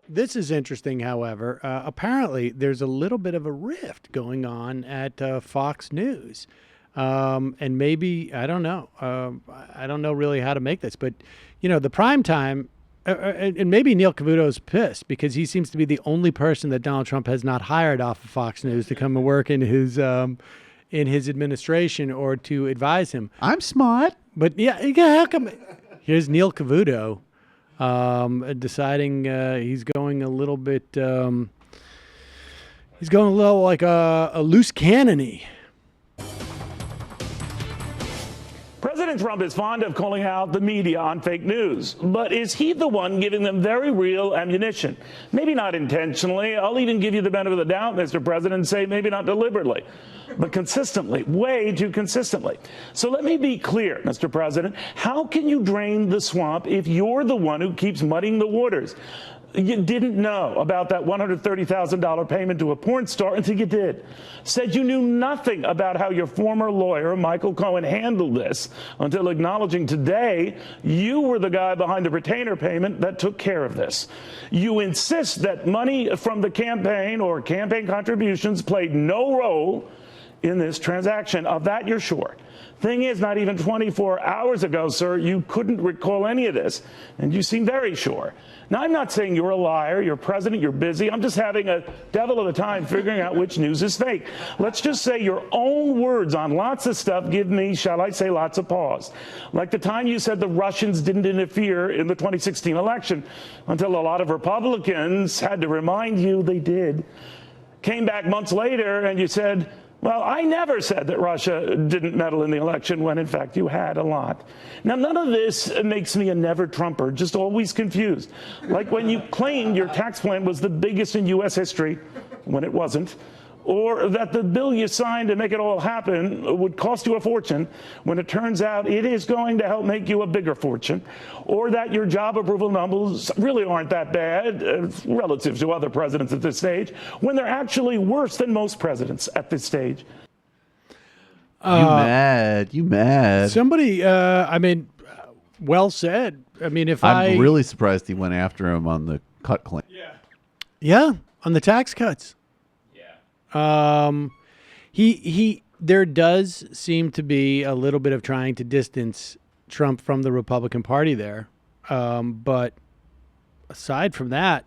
This is interesting, however. Apparently, there's a little bit of a rift going on at Fox News. And maybe, I don't know. I don't know really how to make this. But, the prime time, and maybe Neil Cavuto's pissed because he seems to be the only person that Donald Trump has not hired off of Fox News to come and work in his administration or to advise him. I'm smart. But, how come? Here's Neil Cavuto. Deciding he's going a little bit, he's going a little like a loose cannon-y. President Trump is fond of calling out the media on fake news, but is he the one giving them very real ammunition? Maybe not intentionally. I'll even give you the benefit of the doubt, Mr. President, and say maybe not deliberately, but consistently, way too consistently. So let me be clear, Mr. President. How can you drain the swamp if you're the one who keeps muddying the waters? You didn't know about that $130,000 payment to a porn star until you did. Said you knew nothing about how your former lawyer, Michael Cohen, handled this until acknowledging today you were the guy behind the retainer payment that took care of this. You insist that money from the campaign or campaign contributions played no role in this transaction. Of that, you're sure. Thing is, not even 24 hours ago, sir, you couldn't recall any of this, and you seem very sure. Now, I'm not saying you're a liar, you're president, you're busy. I'm just having a devil of a time figuring out which news is fake. Let's just say your own words on lots of stuff give me, shall I say, lots of pause. Like the time you said the Russians didn't interfere in the 2016 election until a lot of Republicans had to remind you they did. Came back months later and you said, well, I never said that Russia didn't meddle in the election when, in fact, you had a lot. Now, none of this makes me a never-Trumper, just always confused. Like when you claimed your tax plan was the biggest in U.S. history when it wasn't, or that the bill you signed to make it all happen would cost you a fortune when it turns out it is going to help make you a bigger fortune, or that your job approval numbers really aren't that bad relative to other presidents at this stage, when they're actually worse than most presidents at this stage. You mad. Somebody, well said. I'm really surprised he went after him on the cut claim. Yeah, on the tax cuts. There does seem to be a little bit of trying to distance Trump from the Republican Party there. But aside from that,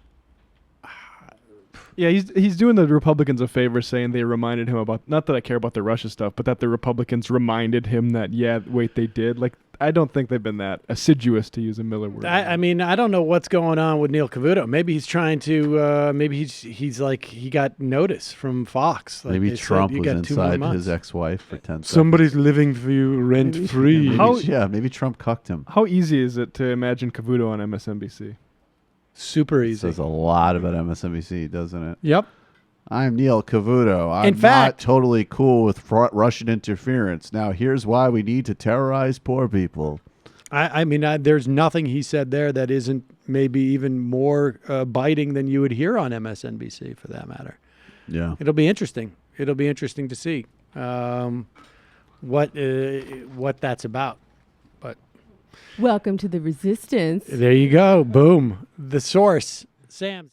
yeah, he's doing the Republicans a favor saying they reminded him about, not that I care about the Russia stuff, but that the Republicans reminded him that, yeah, wait, they did. Like, I don't think they've been that assiduous, to use a Miller word. I don't know what's going on with Neil Cavuto. Maybe he's trying to, maybe he's like, he got notice from Fox. Like maybe Trump was inside his ex-wife for 10 seconds. Somebody's living for you rent-free. Maybe Trump cucked him. How easy is it to imagine Cavuto on MSNBC? Super easy. Says a lot about MSNBC, doesn't it? Yep. I'm Neil Cavuto. I'm not totally cool with Russian interference. Now, here's why we need to terrorize poor people. There's nothing he said there that isn't maybe even more biting than you would hear on MSNBC, for that matter. Yeah. It'll be interesting. It'll be interesting to see what that's about. But welcome to the resistance. There you go. Boom. The source. Sam.